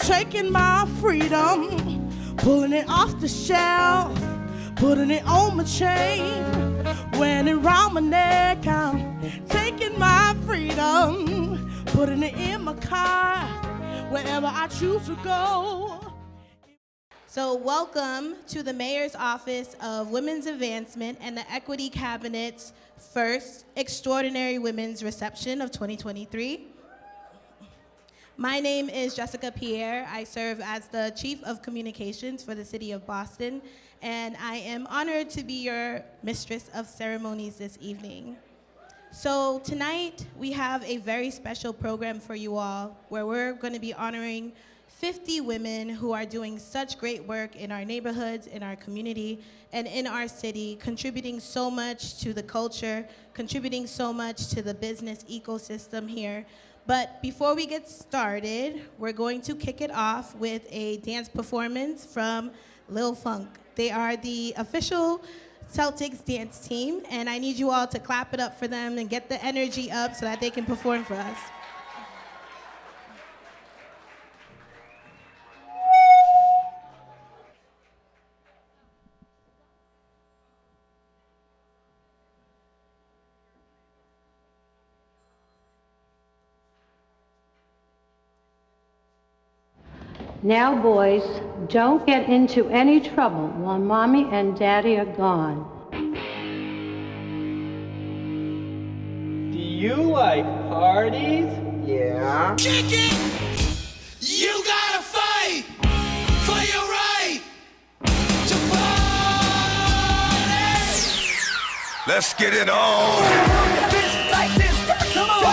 taking my freedom, pulling it off the shelf, putting it on my chain, wearing it around my neck. I'm taking my freedom, putting it in my car, wherever I choose to go. So welcome to the Mayor's Office of Women's Advancement and the Equity Cabinet's first Extraordinary Women's Reception of 2023. My name is Jessica Pierre. I serve as the Chief of Communications for the City of Boston, and I am honored to be your Mistress of Ceremonies this evening. So tonight, we have a very special program for you all, where we're going to be honoring 50 women who are doing such great work in our neighborhoods, in our community, and in our city, contributing so much to the culture, contributing so much to the business ecosystem here. But before we get started, we're going to kick it off with a dance performance from Lil Funk. They are the official Celtics dance team, and I need you all to clap it up for them and get the energy up so that they can perform for us. Now, boys, don't get into any trouble while Mommy and Daddy are gone. Do you like parties? Yeah. Kick it! You gotta fight for your right to party! Let's get it on! Like this, come on!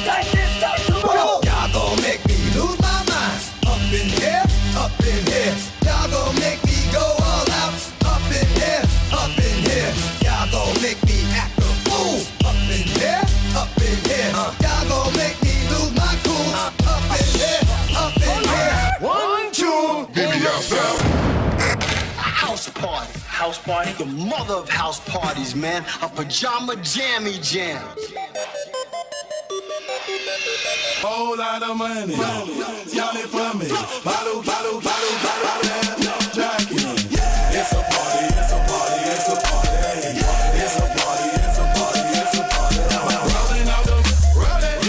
Like this, come on! Y'all gon' make me lose my mind. Up in here, up in here. Y'all gon' make me go all out. Up in here, up in here. Y'all gon' make me act a fool. Up in here, up in here. Y'all gon' make me lose my cool. Up in here, up in here. 1, 2, give me yourself. House party. House party? The mother of house parties, man. A pajama jammy jam. Whole lot of money, y'all it for me. Bottle, jacket. It's a party, it's a party, it's a party. It's a party, it's a party, it's a party. Rolling out the,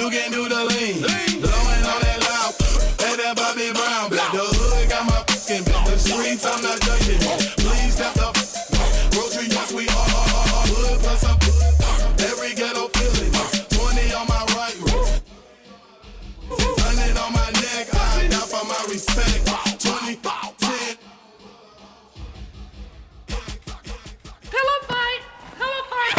you can do the lean. Blowing on that loud, let that Bobby Brown. Black the hood got my fucking back. The streets I'm not judging. Please step up. Rotary, yes we are. Hood plus up. Every ghetto feeling. 20 on my right wrist. 100 on my neck, I die for my respect. 20, 10. Pillow fight! Pillow fight!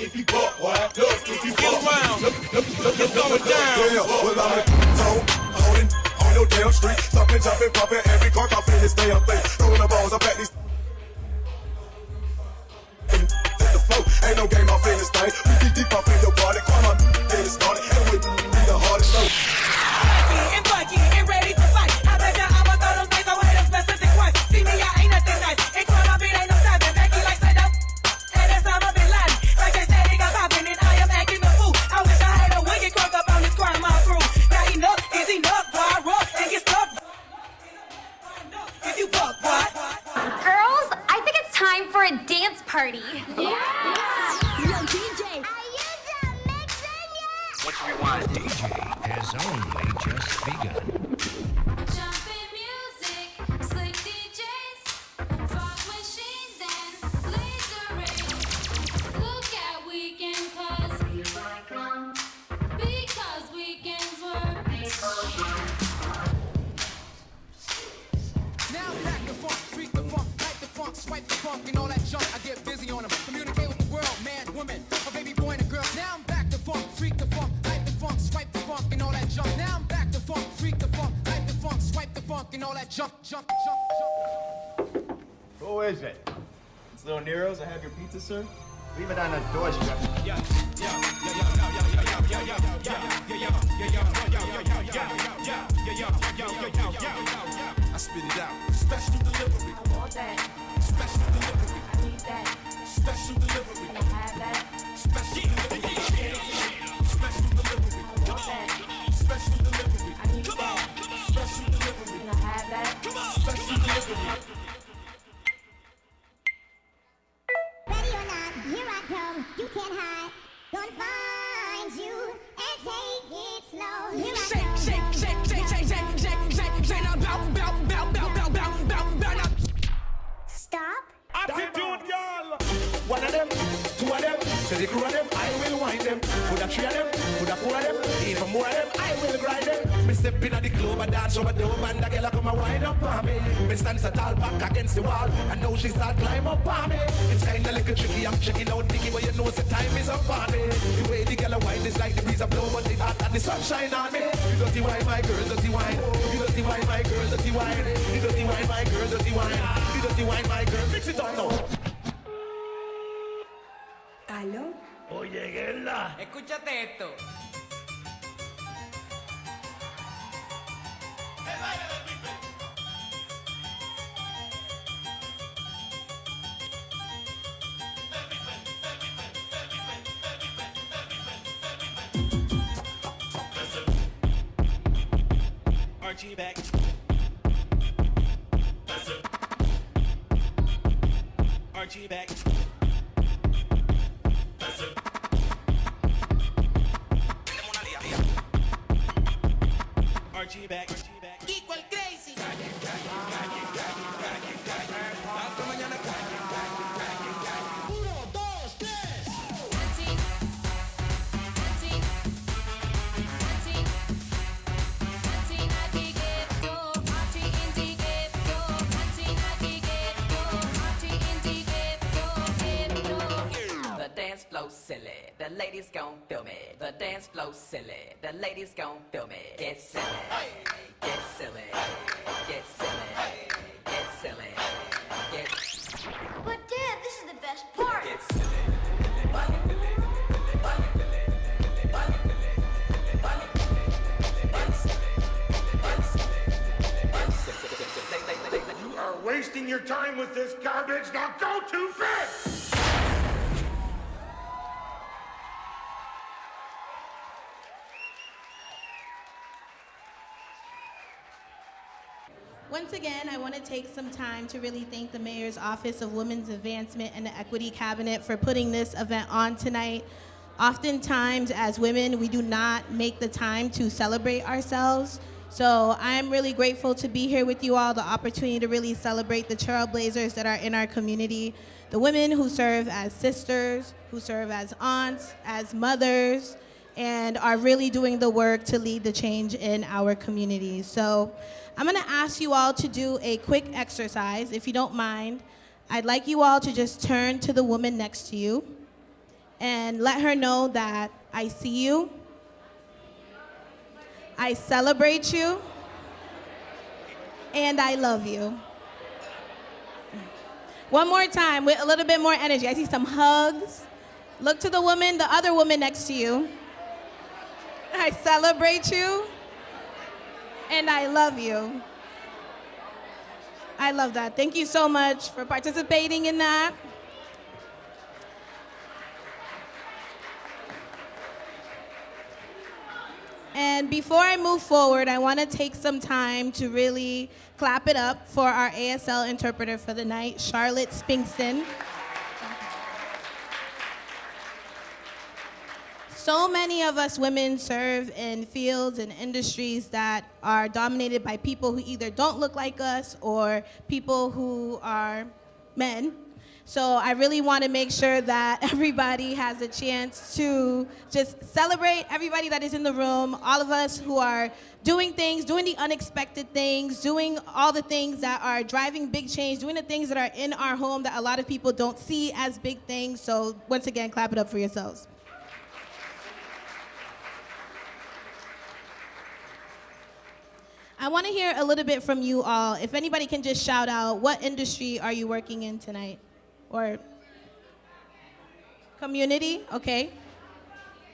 If you buck, wild up. If you get around, it's going down. Well, I'm in zone, holding on your damn street. Stopping, jumping, popping, every car off in this damn thing. Throwing the balls up at these. Take the flow, ain't no game off in this thing. We be deep up in your body, call my get it started. And we be the hardest flow. And bucky and ready to fight. I bet ya I'ma throw them things away them specific ones. See me, I ain't nothing nice. And call my beat ain't no stopping. Becky like set up. And that's how I've been lying. Like they said, they got popping and I am acting a fool. I wish I had a wicked crunk up on this crime, my crew. Now enough is enough. Why rough and get stuck? If you buck, what? Girls, I think it's time for a dance party. Yo, DJ. Are you done mixing yet? What you want? DJ has only just begun. Jumpin' music, slick DJs, fog machines and laser rays. Look at weekend cuz, because weekends were. Now back the funk, street the funk, light the funk, swipe the funk, and all that junk. I get busy on them. Communicate with the world, man, woman, a baby boy and a girl. Now I'm back to funk, street the funk, light the funk, swipe the funk, and all that junk. Now I'm back to funk, street the funk, light the funk, swipe the funk, and all that junk. Who is it? It's Little Nero's. I have your pizza, sir. Leave it on the doorstep. I spit it out. Special delivery. I want that. Special delivery. I need that. Special delivery. I have that. Special delivery. Special delivery. I want that. Special can't hide. Gonna find you and take it slow. Here I Shake, come. shake, shake, shake, shake, shake, shake, shake, shake, now bow, bow, bow, bow, bow, bow, bow, bow, now. Stop. Attitude, girl. One of them, two of them, to the crew of them, I will wind them. Put a three of them, put a four of them, even more of them, I will grind them. Me step in at the club and dance over the woman, the girl come and wind up on me. Me stand so tall back against the wall, and now she start climb up on me. It's kinda little tricky, I'm checking out Nicky, but you know the time is up on me. The way the girl wind is like the breeze of blow, but the hot and the sunshine on me. You dirty wine, my girl, dirty wine. You dirty wine, my girl, dirty wine. You dirty wine, my girl, dirty wine. You dirty wine, my girl, mix it on now. ¿Aló? Oye, Gerla. Escúchate esto. Archie back. Archie back. Archie back. Kiko el Crazy. The dance flow silly, the ladies gon' feel me. The dance flow silly, the ladies gon' feel me. Get silly, get silly, get silly, get silly, get. But Dad, this is the best part. Get silly. You are wasting your time with this garbage. Now go to bed! Once again, I want to take some time to really thank the Mayor's Office of Women's Advancement and the Equity Cabinet for putting this event on tonight. Oftentimes, as women, we do not make the time to celebrate ourselves. So I'm really grateful to be here with you all, the opportunity to really celebrate the trailblazers that are in our community, the women who serve as sisters, who serve as aunts, as mothers, and are really doing the work to lead the change in our communities. So I'm gonna ask you all to do a quick exercise, if you don't mind. I'd like you all to just turn to the woman next to you and let her know that I see you, I celebrate you, and I love you. One more time with a little bit more energy. I see some hugs. Look to the woman, the other woman next to you. I celebrate you, and I love you. I love that. Thank you so much for participating in that. And before I move forward, I want to take some time to really clap it up for our ASL interpreter for the night, Charlotte Spinkston. So many of us women serve in fields and industries that are dominated by people who either don't look like us or people who are men. So I really want to make sure that everybody has a chance to just celebrate everybody that is in the room, all of us who are doing things, doing the unexpected things, doing all the things that are driving big change, doing the things that are in our home that a lot of people don't see as big things. So once again, clap it up for yourselves. I want to hear a little bit from you all. If anybody can just shout out, what industry are you working in tonight? Or community, okay.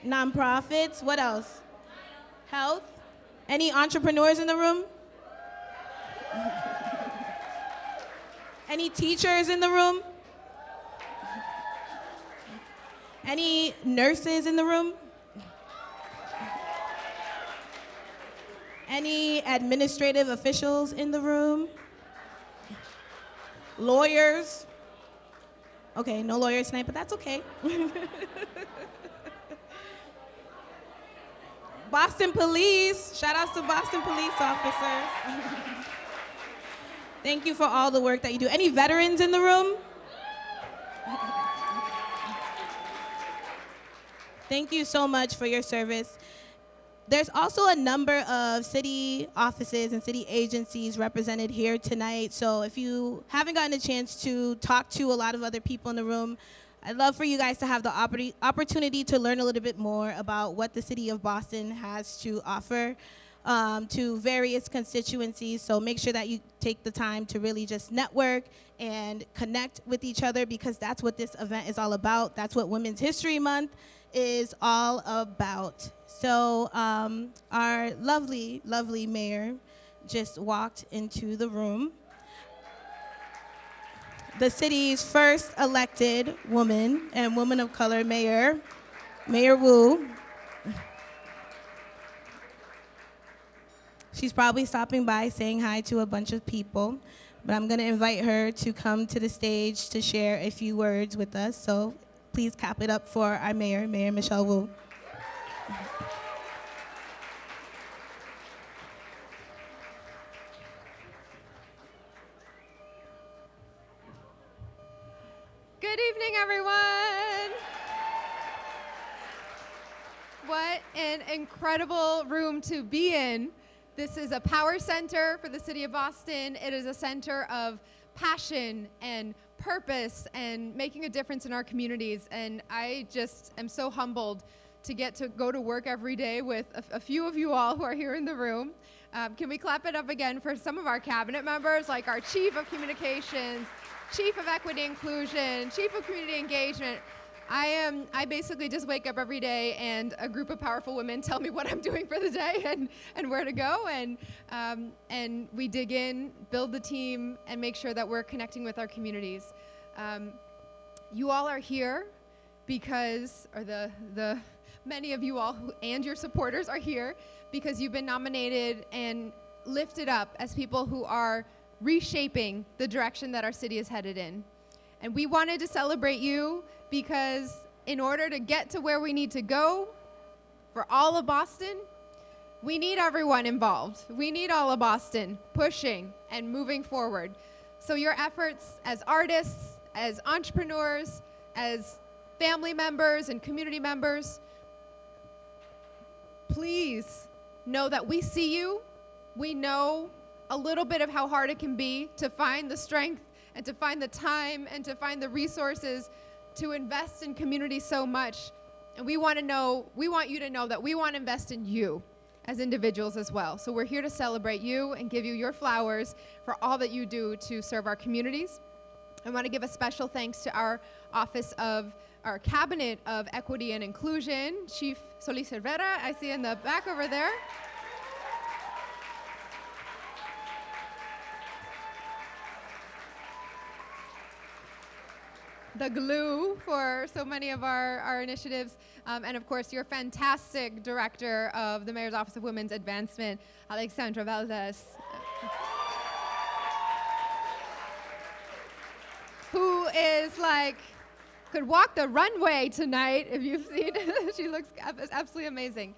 Nonprofits, what else? Health? Any entrepreneurs in the room? Any teachers in the room? Any nurses in the room? Any administrative officials in the room? Lawyers? Okay, no lawyers tonight, but that's okay. Boston Police, shout outs to Boston police officers. Thank you for all the work that you do. Any veterans in the room? Thank you so much for your service. There's also a number of city offices and city agencies represented here tonight. So if you haven't gotten a chance to talk to a lot of other people in the room, I'd love for you guys to have the opportunity to learn a little bit more about what the city of Boston has to offer to various constituencies. So make sure that you take the time to really just network and connect with each other, because that's what this event is all about. That's what Women's History Month is all about. So our lovely, lovely mayor just walked into the room. The city's first elected woman and woman of color mayor, Mayor Wu. She's probably stopping by saying hi to a bunch of people, but I'm gonna invite her to come to the stage to share a few words with us. So please clap it up for our mayor, Mayor Michelle Wu. Good evening, everyone. What an incredible room to be in. This is a power center for the city of Boston. It is a center of passion and purpose and making a difference in our communities. And I just am so humbled to get to go to work every day with a few of you all who are here in the room. Can we clap it up again for some of our cabinet members, like our Chief of Communications, Chief of Equity Inclusion, Chief of Community Engagement. I basically just wake up every day and a group of powerful women tell me what I'm doing for the day and where to go, and we dig in, build the team, and make sure that we're connecting with our communities. You all are here because, or the many of you all and your supporters are here because you've been nominated and lifted up as people who are reshaping the direction that our city is headed in. And we wanted to celebrate you because in order to get to where we need to go for all of Boston, we need everyone involved. We need all of Boston pushing and moving forward. So your efforts as artists, as entrepreneurs, as family members and community members, please know that we see you. We know a little bit of how hard it can be to find the strength and to find the time and to find the resources to invest in community so much. And we want you to know that we want to invest in you as individuals as well. So we're here to celebrate you and give you your flowers for all that you do to serve our communities. I want to give a special thanks to our Cabinet of Equity and Inclusion, Chief Solis Cervera, I see in the back over there. The glue for so many of our initiatives. And of course, your fantastic director of the Mayor's Office of Women's Advancement, Alexandra Valdez, who is could walk the runway tonight if you've seen it. She looks absolutely amazing.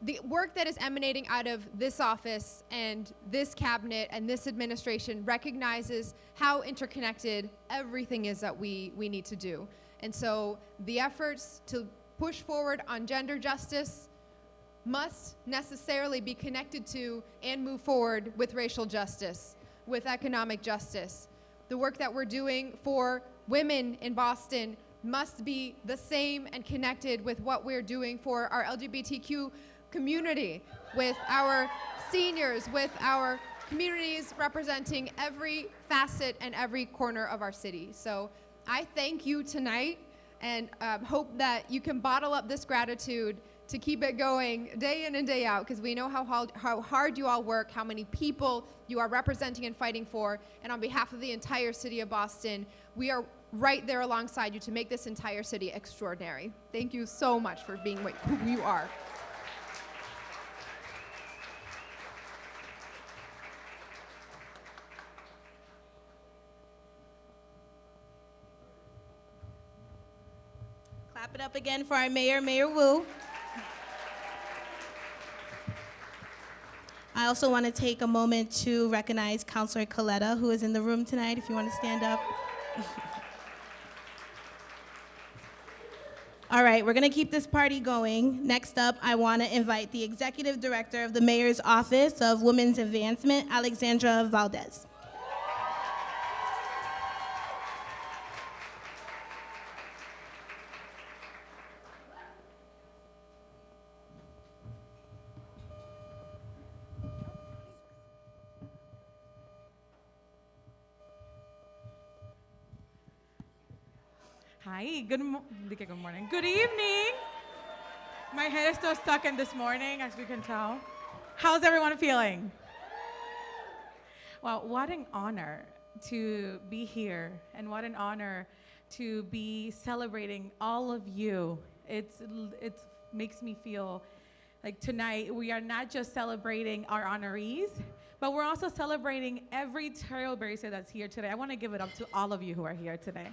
The work that is emanating out of this office and this cabinet and this administration recognizes how interconnected everything is that we need to do. And so the efforts to push forward on gender justice must necessarily be connected to and move forward with racial justice, with economic justice. The work that we're doing for women in Boston must be the same and connected with what we're doing for our LGBTQ community, with our seniors, with our communities representing every facet and every corner of our city. So I thank you tonight and hope that you can bottle up this gratitude to keep it going day in and day out, because we know how hard you all work, how many people you are representing and fighting for. And on behalf of the entire city of Boston, we are right there alongside you to make this entire city extraordinary. Thank you so much for being who you are. Clap it up again for our mayor, Mayor Wu. I also want to take a moment to recognize Councilor Coletta, who is in the room tonight, if you want to stand up. All right, we're going to keep this party going. Next up, I want to invite the Executive Director of the Mayor's Office of Women's Advancement, Alexandra Valdez. Hi, good morning. Good evening. My head is still stuck in this morning, as you can tell. How's everyone feeling? Well, what an honor to be here, and what an honor to be celebrating all of you. It makes me feel like tonight we are not just celebrating our honorees, but we're also celebrating every trailblazer that's here today. I want to give it up to all of you who are here today.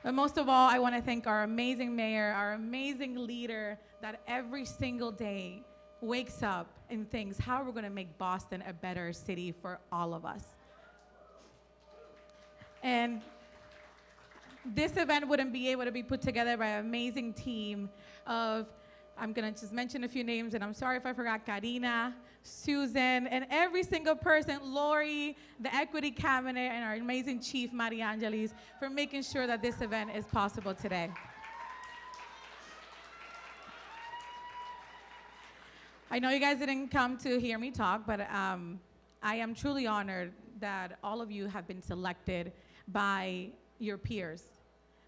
But most of all, I want to thank our amazing mayor, our amazing leader that every single day wakes up and thinks, how are we going to make Boston a better city for all of us? And this event wouldn't be able to be put together by an amazing team of, I'm going to just mention a few names, and I'm sorry if I forgot, Karina, Susan, and every single person, Lori, the Equity Cabinet, and our amazing chief, Maria Angelis, for making sure that this event is possible today. I know you guys didn't come to hear me talk, but I am truly honored that all of you have been selected by your peers,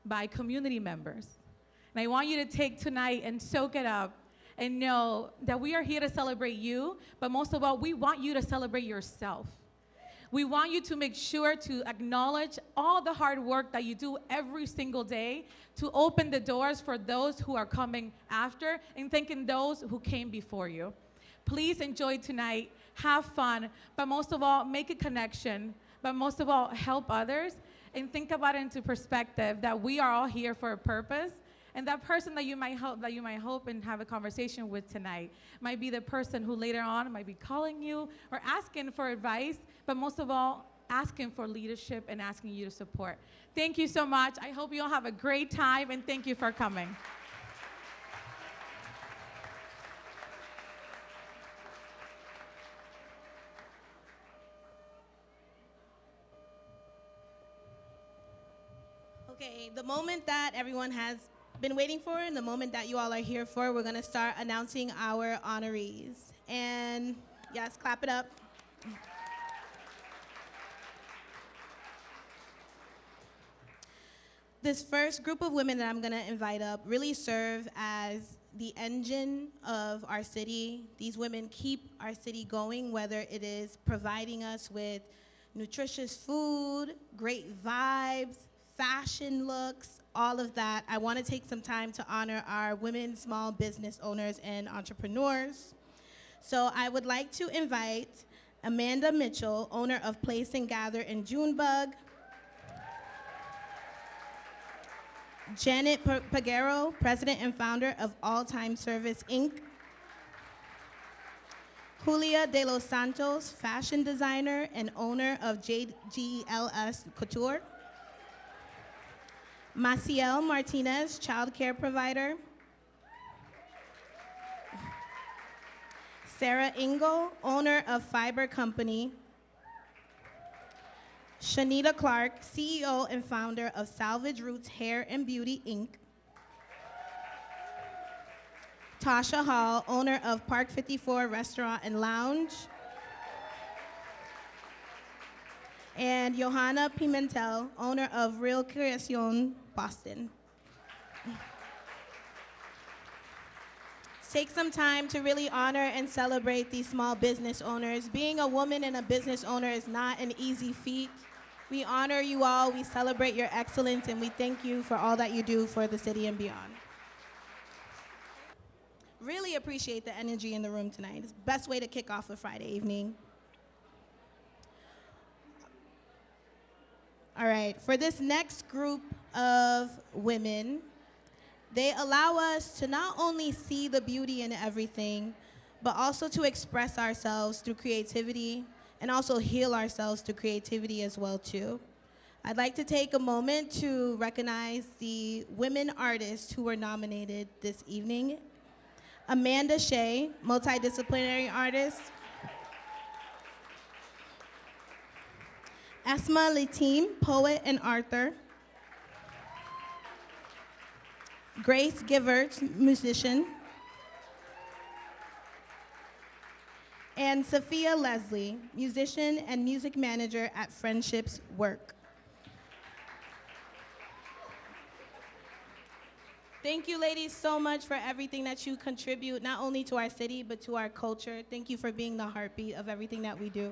by community members. And I want you to take tonight and soak it up and know that we are here to celebrate you, but most of all, we want you to celebrate yourself. We want you to make sure to acknowledge all the hard work that you do every single day to open the doors for those who are coming after and thanking those who came before you. Please enjoy tonight, have fun, but most of all, make a connection, but most of all, help others and think about it into perspective that we are all here for a purpose. And that person that you might hope and have a conversation with tonight might be the person who later on might be calling you or asking for advice, but most of all, asking for leadership and asking you to support. Thank you so much. I hope you all have a great time, and thank you for coming. Okay, the moment that everyone has been waiting for and the moment that you all are here for, we're going to start announcing our honorees. And yes, clap it up. This first group of women that I'm going to invite up really serve as the engine of our city. These women keep our city going, whether it is providing us with nutritious food, great vibes, fashion looks, all of that. I want to take some time to honor our women small business owners and entrepreneurs. So I would like to invite Amanda Mitchell, owner of Place and Gather in Junebug, Janet Pagero, president and founder of All Time Service, Inc., Julia de los Santos, fashion designer and owner of JGLS Couture, Maciel Martinez, child care provider, Sarah Ingle, owner of Fiber Company, Shanita Clark, CEO and founder of Salvage Roots Hair and Beauty, Inc., Tasha Hall, owner of Park 54 Restaurant and Lounge, and Johanna Pimentel, owner of Real Creacion, Boston. Take some time to really honor and celebrate these small business owners. Being a woman and a business owner is not an easy feat. We honor you all, we celebrate your excellence, and we thank you for all that you do for the city and beyond. Really appreciate the energy in the room tonight. It's the best way to kick off a Friday evening. All right, for this next group of women, they allow us to not only see the beauty in everything, but also to express ourselves through creativity and also heal ourselves through creativity as well too. I'd like to take a moment to recognize the women artists who were nominated this evening. Amanda Shea, multidisciplinary artist. Asma Lateem, poet and author. Grace Givers, musician. And Sophia Leslie, musician and music manager at Friendships Work. Thank you, ladies, so much for everything that you contribute, not only to our city, but to our culture. Thank you for being the heartbeat of everything that we do.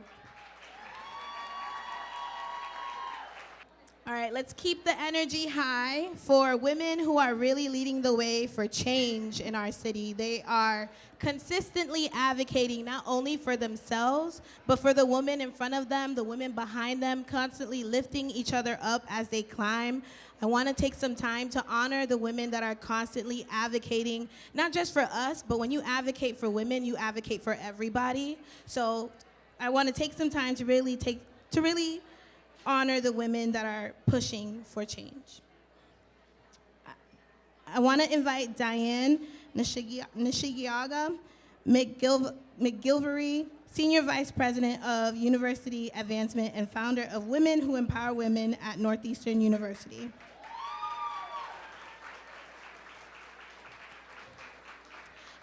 All right, let's keep the energy high for women who are really leading the way for change in our city. They are consistently advocating not only for themselves, but for the women in front of them, the women behind them, constantly lifting each other up as they climb. I want to take some time to honor the women that are constantly advocating, not just for us, but when you advocate for women, you advocate for everybody. So I want to take some time to really honor the women that are pushing for change. I want to invite Diane Nishigiaga McGilvery, Senior Vice President of University Advancement and founder of Women Who Empower Women at Northeastern University.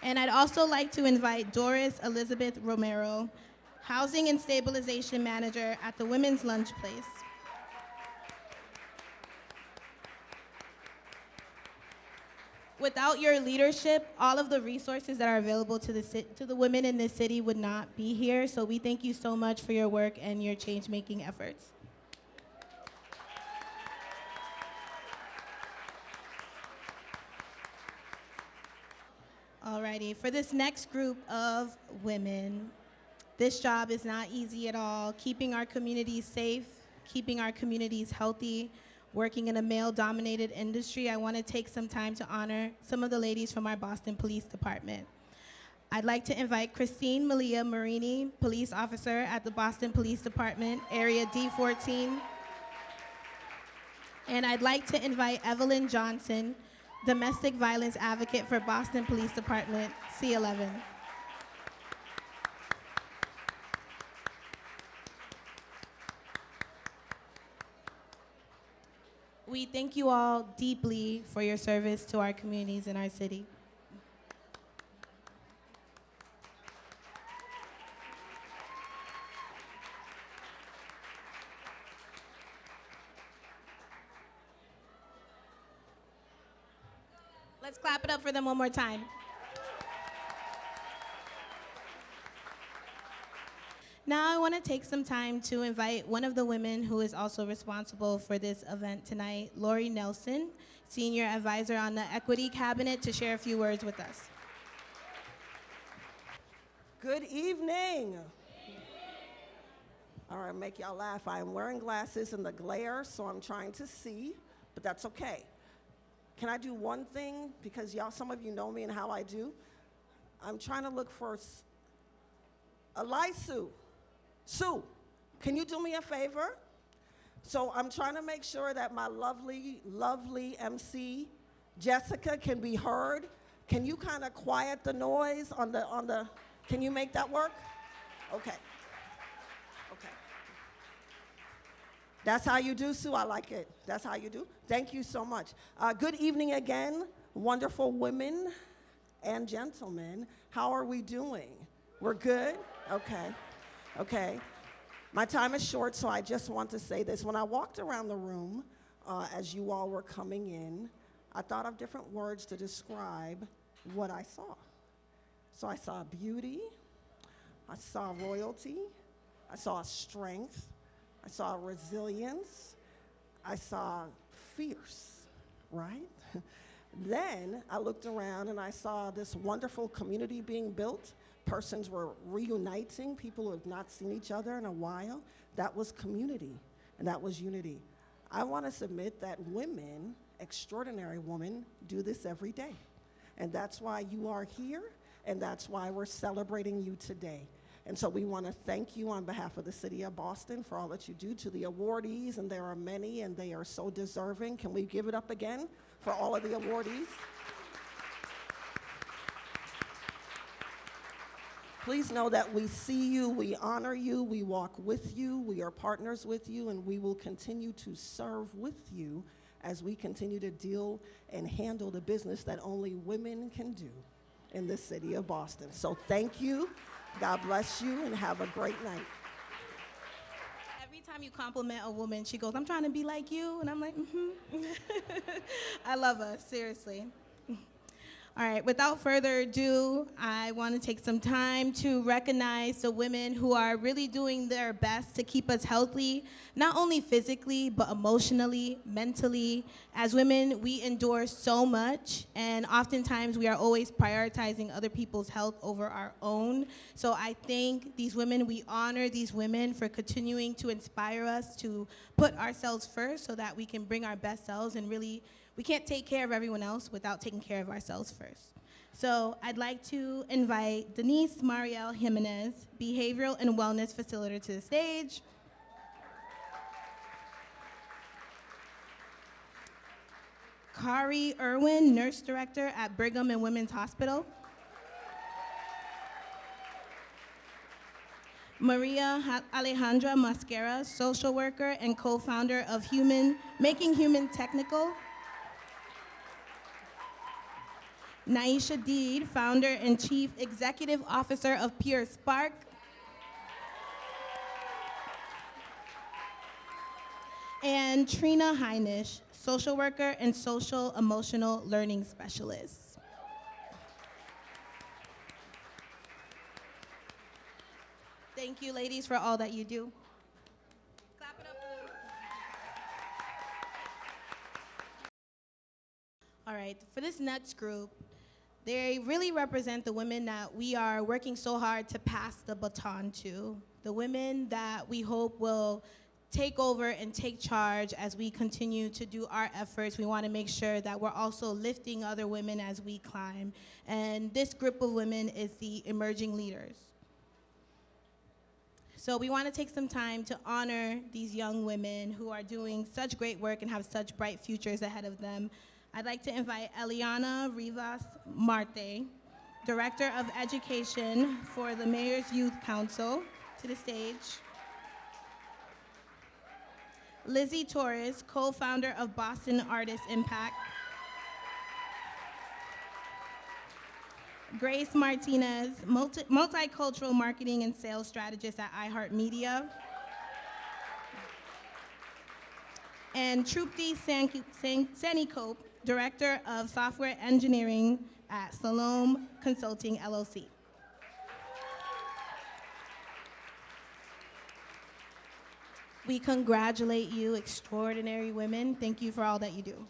And I'd also like to invite Doris Elizabeth Romero, Housing and Stabilization Manager at the Women's Lunch Place. Without your leadership, all of the resources that are available to the women in this city would not be here. So we thank you so much for your work and your change-making efforts. Alrighty, for this next group of women, this job is not easy at all. Keeping our communities safe, keeping our communities healthy, working in a male-dominated industry, I want to take some time to honor some of the ladies from our Boston Police Department. I'd like to invite Christine Malia Marini, police officer at the Boston Police Department, Area D14. And I'd like to invite Evelyn Johnson, domestic violence advocate for Boston Police Department, C11. We thank you all deeply for your service to our communities in our city. Let's clap it up for them one more time. Now I want to take some time to invite one of the women who is also responsible for this event tonight, Lori Nelson, Senior Advisor on the Equity Cabinet, to share a few words with us. Good evening. All right, make y'all laugh. I am wearing glasses in the glare, so I'm trying to see, but that's okay. Can I do one thing? Because y'all, some of you know me and how I do. I'm trying to look for Elisu. Sue, can you do me a favor? So I'm trying to make sure that my lovely, lovely MC, Jessica, can be heard. Can you kind of quiet the noise on the, can you make that work? Okay. Okay. That's how you do, Sue. I like it. That's how you do. Thank you so much. Good evening again, wonderful women and gentlemen. How are we doing? We're good? Okay. Okay. My time is short, so I just want to say this. When I walked around the room as you all were coming in, I thought of different words to describe what I saw. So I saw beauty, I saw royalty, I saw strength, I saw resilience, I saw fierce, right? Then I looked around and I saw this wonderful community being built. Persons were reuniting, people who have not seen each other in a while. That was community, and that was unity. I want to submit that women, extraordinary women, do this every day. And that's why you are here, and that's why we're celebrating you today. And so we want to thank you on behalf of the city of Boston for all that you do. To the awardees, and there are many, and they are so deserving. Can we give it up again for all of the awardees? Please know that we see you, we honor you, we walk with you, we are partners with you, and we will continue to serve with you as we continue to deal and handle the business that only women can do in the city of Boston. So thank you, God bless you, and have a great night. Every time you compliment a woman, she goes, I'm trying to be like you, and I'm like, I love us, seriously. All right, without further ado, I want to take some time to recognize the women who are really doing their best to keep us healthy, not only physically, but emotionally, mentally. As women, we endure so much, and oftentimes we are always prioritizing other people's health over our own. So I thank these women, we honor these women for continuing to inspire us to put ourselves first so that we can bring our best selves and really, we can't take care of everyone else without taking care of ourselves first. So I'd like to invite Denise Mariel Jimenez, Behavioral and Wellness Facilitator, to the stage. Kari Irwin, Nurse Director at Brigham and Women's Hospital. Maria Alejandra Mascara, Social Worker and Co-Founder of Making Human Technical. Naisha Deed, Founder and Chief Executive Officer of Pure Spark. And Trina Heinisch, Social Worker and Social Emotional Learning Specialist. Thank you, ladies, for all that you do. Clap it up for them. All right, for this next group, they really represent the women that we are working so hard to pass the baton to, the women that we hope will take over and take charge as we continue to do our efforts. We want to make sure that we're also lifting other women as we climb. And this group of women is the emerging leaders. So we want to take some time to honor these young women who are doing such great work and have such bright futures ahead of them. I'd like to invite Eliana Rivas Marte, Director of Education for the Mayor's Youth Council, to the stage. Lizzie Torres, co-founder of Boston Artist Impact. Grace Martinez, multicultural marketing and sales strategist at iHeartMedia. And Trupti Sanikope, Director of Software Engineering at Salome Consulting, LLC. We congratulate you, extraordinary women. Thank you for all that you do.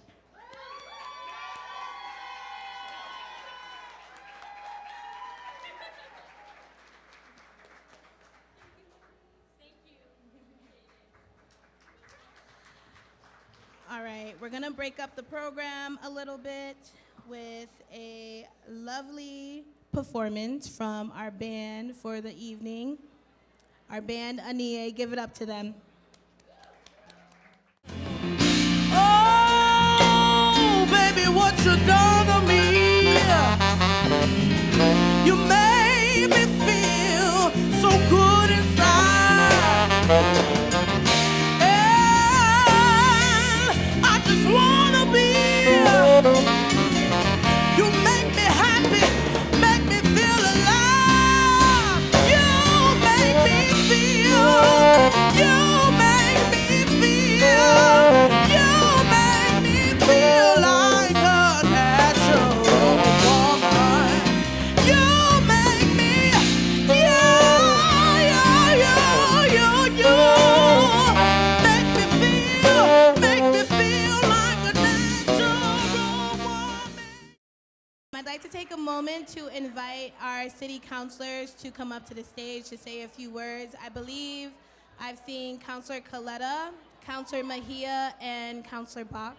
All right, we're gonna break up the program a little bit with a lovely performance from our band for the evening. Our band, Anie, give it up to them. Oh, baby, what you done to me? You made me feel so good inside. And I just wanna be. You make me happy, make me feel alive. You make me feel. You make me feel. You make me feel like a natural woman. You make me, I'd like to take a moment to invite our city councilors to come up to the stage to say a few words. I believe I've seen Councilor Coletta Counselor Mejia and Counselor Bach.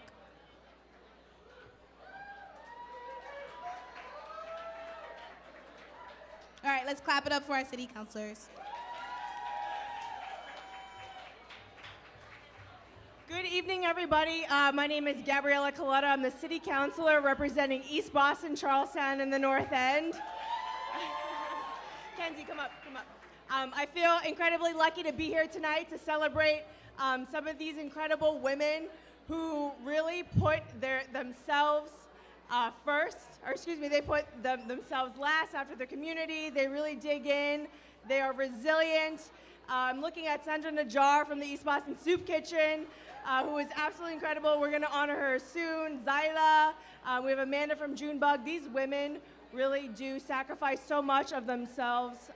All right, let's clap it up for our city councilors. Good evening, everybody. My name is Gabriela Coletta. I'm the city councilor representing East Boston, Charlestown, and the North End. Kenzie, come up, come up. I feel incredibly lucky to be here tonight to celebrate some of these incredible women who really put themselves first, or excuse me, they put themselves last after their community. They really dig in. They are resilient. I'm looking at Sandra Najjar from the East Boston Soup Kitchen, who is absolutely incredible. We're going to honor her soon. Zyla. We have Amanda from Junebug. These women really do sacrifice so much of themselves.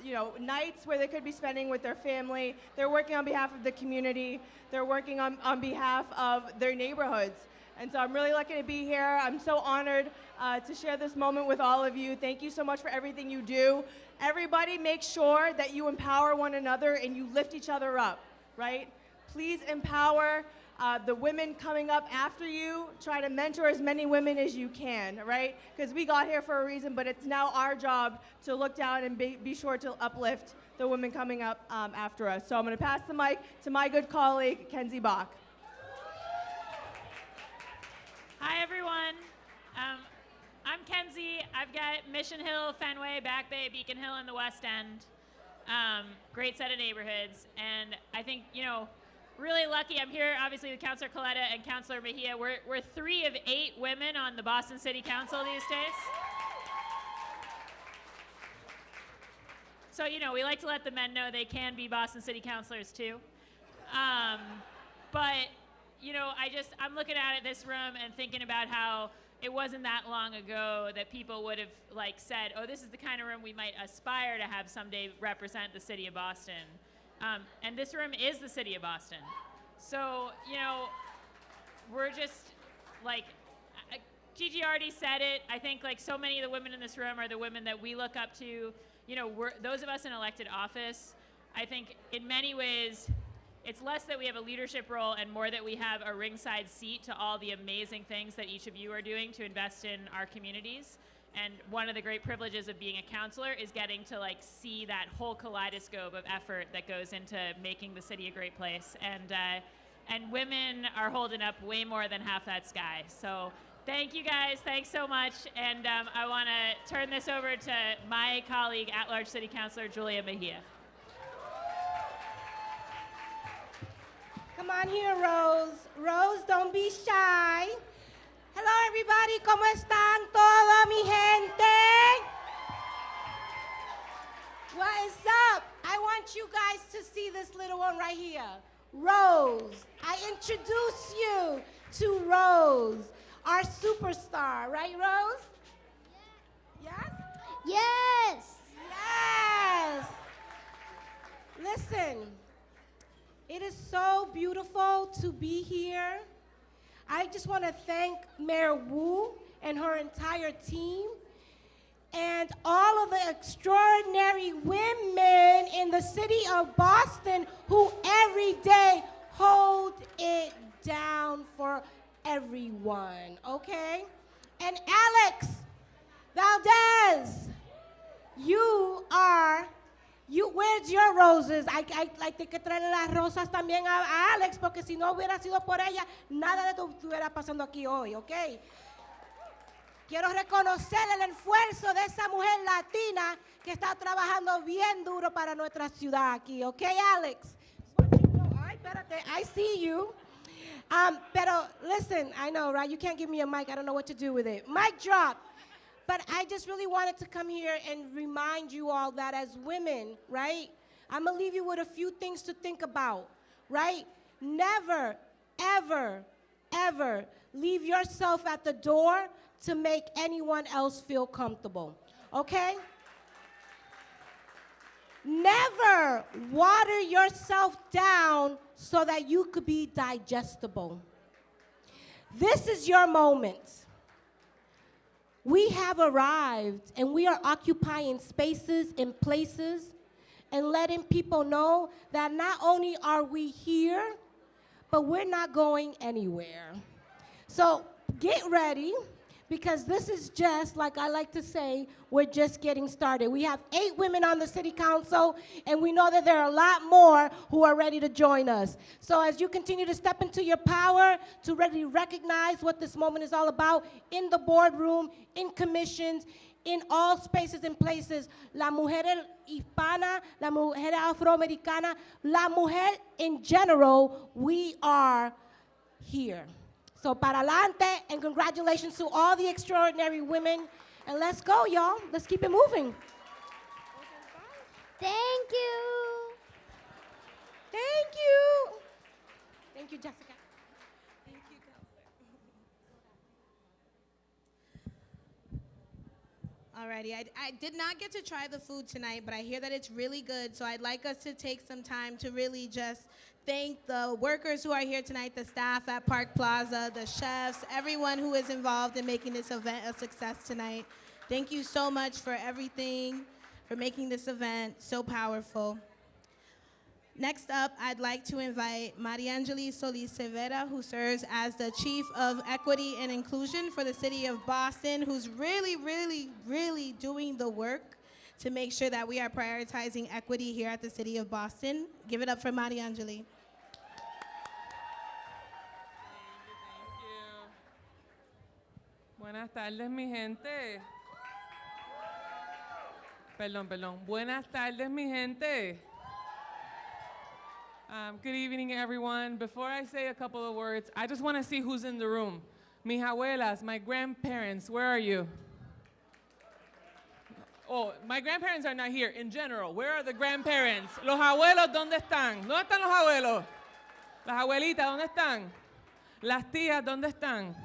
You know, nights where they could be spending with their family. They're working on behalf of the community. They're working on behalf of their neighborhoods. And so I'm really lucky to be here. I'm so honored to share this moment with all of you. Thank you so much for everything you do. Everybody make sure that you empower one another and you lift each other up, right? Please empower the women coming up after you. Try to mentor as many women as you can, right? Because we got here for a reason, but it's now our job to look down and be sure to uplift the women coming up after us. So I'm going to pass the mic to my good colleague, Kenzie Bach. Hi, everyone. I'm Kenzie. I've got Mission Hill, Fenway, Back Bay, Beacon Hill, and the West End. Great set of neighborhoods. And I think, you know, really lucky. I'm here, obviously, with Councilor Coletta and Councilor Mejia. We're 3 of 8 women on the Boston City Council these days. So, you know, we like to let the men know they can be Boston City Councilors, too. But you know, I'm looking at this room and thinking about how it wasn't that long ago that people would have said, oh, this is the kind of room we might aspire to have someday represent the city of Boston. And this room is the city of Boston. So, you know, we're just Gigi already said it. I think so many of the women in this room are the women that we look up to. You know, those of us in elected office, I think in many ways, it's less that we have a leadership role and more that we have a ringside seat to all the amazing things that each of you are doing to invest in our communities. And one of the great privileges of being a counselor is getting to see that whole kaleidoscope of effort that goes into making the city a great place. And women are holding up way more than half that sky. So thank you guys, thanks so much. And I want to turn this over to my colleague, at-large city councilor Julia Mejia. Come on here, Rose. Rose, don't be shy. Hello, everybody. ¿Cómo están todos, mi gente? What is up? I want you guys to see this little one right here. Rose. I introduce you to Rose, our superstar. Right, Rose? Yes? Yes. Yes. Listen. It is so beautiful to be here. I just want to thank Mayor Wu and her entire team and all of the extraordinary women in the city of Boston who every day hold it down for everyone, okay? And Alex Valdez, where's your roses? I like que traerle las rosas también a Alex, porque si no hubiera sido por ella, nada de esto estuviera pasando aquí hoy, ¿ok? Quiero reconocer el esfuerzo de esa mujer latina que está trabajando bien duro para nuestra ciudad aquí, ¿ok, Alex? Ay, espérate, I see you. Pero listen, I know, right? You can't give me a mic. I don't know what to do with it. Mic drop. But I just really wanted to come here and remind you all that as women, right? I'm going to leave you with a few things to think about, right? Never, ever, ever leave yourself at the door to make anyone else feel comfortable, okay? Never water yourself down so that you could be digestible. This is your moment. We have arrived, and we are occupying spaces and places and letting people know that not only are we here, but we're not going anywhere. So get ready, because this is just, like I like to say, we're just getting started. We have 8 women on the city council, and we know that there are a lot more who are ready to join us. So as you continue to step into your power, to really recognize what this moment is all about in the boardroom, in commissions, in all spaces and places, la mujer hispana, la mujer afroamericana, la mujer in general, we are here. So para adelante, and congratulations to all the extraordinary women. And let's go, y'all. Let's keep it moving. Thank you. Thank you. Thank you, Jessica. Thank you, Alrighty, I did not get to try the food tonight, but I hear that it's really good, so I'd like us to take some time to really just thank the workers who are here tonight, the staff at Park Plaza, the chefs, everyone who is involved in making this event a success tonight. Thank you so much for everything, for making this event so powerful. Next up, I'd like to invite Mariangeli Solis Severa, who serves as the Chief of Equity and Inclusion for the City of Boston, who's really, really, really doing the work to make sure that we are prioritizing equity here at the City of Boston. Give it up for Mariangeli. Buenas tardes, mi gente. Perdón. Buenas tardes, mi gente. Good evening, everyone. Before I say a couple of words, I just want to see who's in the room. Mis abuelas, my grandparents, where are you? Oh, my grandparents are not here. In general, where are the grandparents? Los abuelos, ¿dónde están? ¿Dónde están los abuelos? Las abuelitas, ¿dónde están? Las tías, ¿dónde están?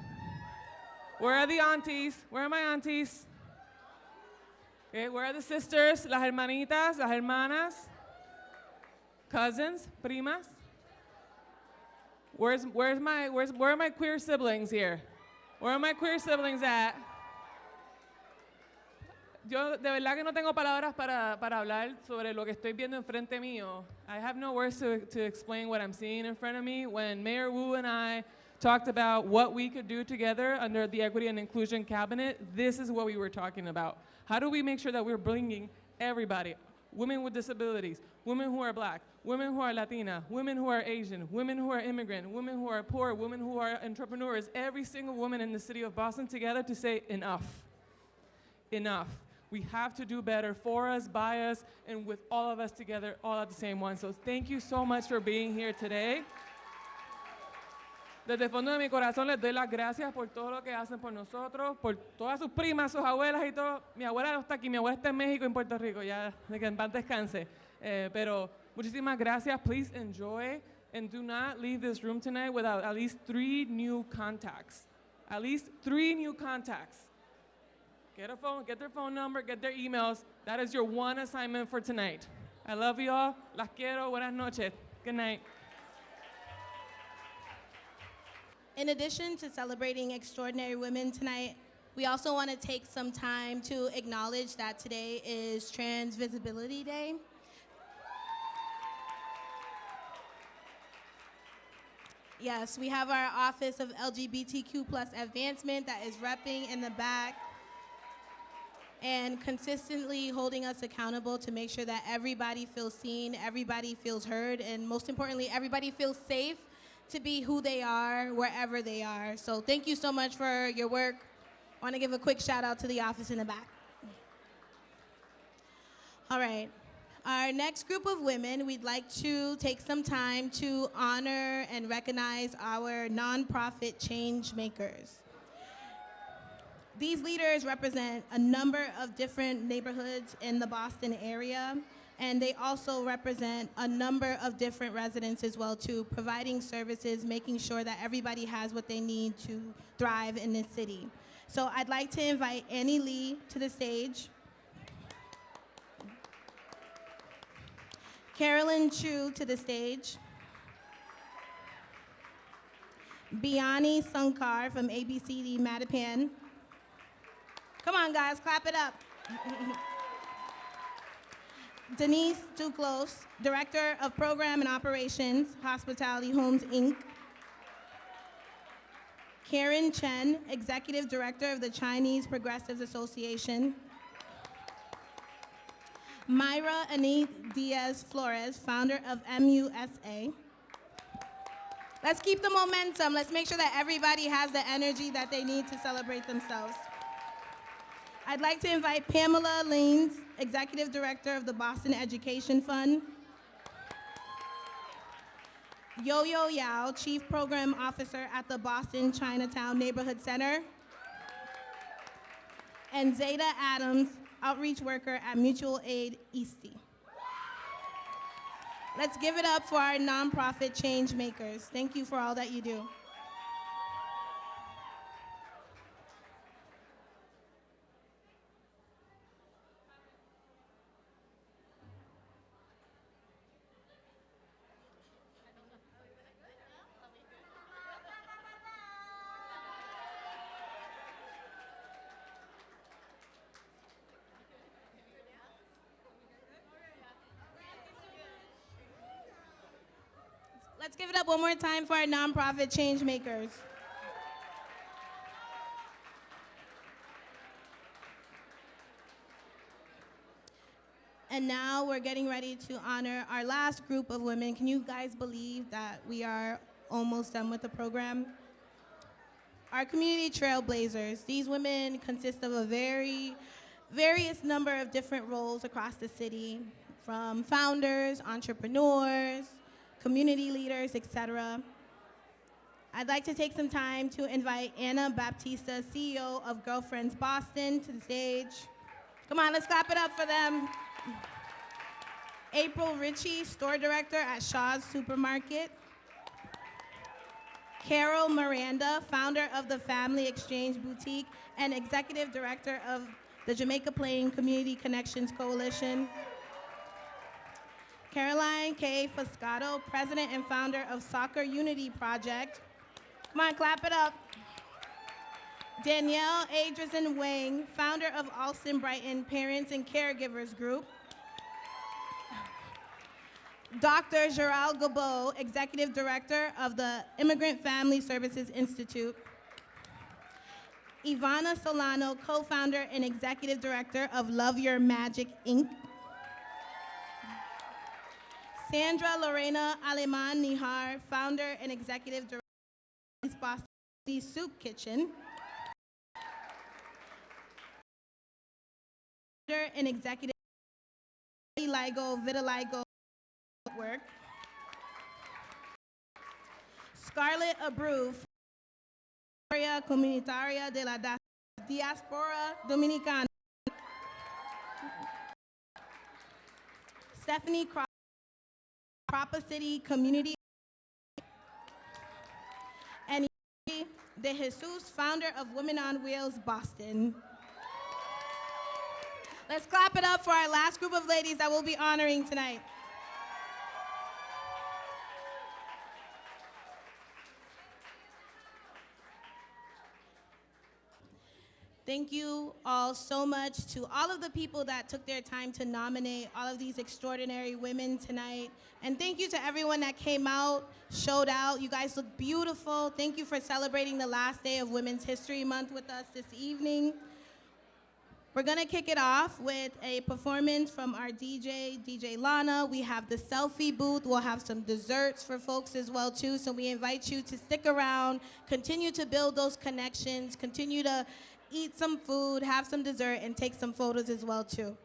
Where are the aunties? Where are my aunties? Okay, where are the sisters? Las hermanitas, las hermanas? Cousins, primas? Where are my queer siblings here? Where are my queer siblings at? Yo de verdad que no tengo palabras para hablar sobre lo que estoy viendo enfrente mío. I have no words to explain what I'm seeing in front of me. When Mayor Wu and I talked about what we could do together under the Equity and Inclusion Cabinet, this is what we were talking about. How do we make sure that we're bringing everybody, women with disabilities, women who are black, women who are Latina, women who are Asian, women who are immigrant, women who are poor, women who are entrepreneurs, every single woman in the city of Boston together to say enough. Enough. We have to do better for us, by us, and with all of us together, all at the same one. So thank you so much for being here today. Desde el fondo de mi corazón les doy las gracias por todo lo que hacen por nosotros, por todas sus primas, sus abuelas y todo. Mi abuela no está aquí, mi abuela está en México y en Puerto Rico, ya de que en paz descanse. Pero muchísimas gracias. Please enjoy and do not leave this room tonight without at least 3 new contacts. At least 3 new contacts. Get a phone, get their phone number, get their emails. That is your one assignment for tonight. I love you all. Las quiero. Buenas noches. Good night. In addition to celebrating extraordinary women tonight, we also want to take some time to acknowledge that today is Trans Visibility Day. Yes, we have our Office of LGBTQ+ Advancement that is repping in the back and consistently holding us accountable to make sure that everybody feels seen, everybody feels heard, and most importantly, everybody feels safe to be who they are, wherever they are. So thank you so much for your work. I want to give a quick shout out to the office in the back. All right. Our next group of women, we'd like to take some time to honor and recognize our nonprofit change makers. These leaders represent a number of different neighborhoods in the Boston area, and they also represent a number of different residents as well too, providing services, making sure that everybody has what they need to thrive in this city. So I'd like to invite Annie Lee to the stage. Carolyn Chu to the stage. Biani Sankar from ABCD Mattapan. Come on, guys, clap it up. Denise Duclos, Director of Program and Operations, Hospitality Homes, Inc. Karen Chen, Executive Director of the Chinese Progressives Association. Myra Anith Diaz Flores, founder of MUSA. Let's keep the momentum. Let's make sure that everybody has the energy that they need to celebrate themselves. I'd like to invite Pamela Lanes, Executive Director of the Boston Education Fund. Yo-Yo Yao, Chief Program Officer at the Boston Chinatown Neighborhood Center. And Zeta Adams, Outreach Worker at Mutual Aid Eastie. Let's give it up for our nonprofit change makers. Thank you for all that you do. Let's give it up one more time for our nonprofit change makers. And now we're getting ready to honor our last group of women. Can you guys believe that we are almost done with the program? Our community trailblazers. These women consist of a various number of different roles across the city, from founders, entrepreneurs, community leaders, etc. I'd like to take some time to invite Anna Baptista, CEO of Girlfriends Boston, to the stage. Come on, let's clap it up for them. April Ritchie, Store Director at Shaw's Supermarket. Carol Miranda, founder of the Family Exchange Boutique and Executive Director of the Jamaica Plain Community Connections Coalition. Caroline K. Foscato, President and founder of Soccer Unity Project. Come on, clap it up. Danielle Adrison Wang, founder of Alston Brighton Parents and Caregivers Group. Dr. Gerald Gabo, Executive Director of the Immigrant Family Services Institute. Ivana Solano, co-founder and Executive Director of Love Your Magic, Inc. Sandra Lorena Aleman Nihar, founder and executive director of Boston Soup Kitchen. Founder and executive Vitiligo Network. Scarlett Abreu, Comunitaria de la Diaspora Dominicana. Stephanie Cross, Propa City Community, and De Jesus, founder of Women on Wheels Boston. Let's clap it up for our last group of ladies that we'll be honoring tonight. Thank you all so much to all of the people that took their time to nominate all of these extraordinary women tonight. And thank you to everyone that came out, showed out. You guys look beautiful. Thank you for celebrating the last day of Women's History Month with us this evening. We're gonna kick it off with a performance from our DJ Lana. We have the selfie booth. We'll have some desserts for folks as well too. So we invite you to stick around, continue to build those connections, continue to eat some food, have some dessert, and take some photos as well too.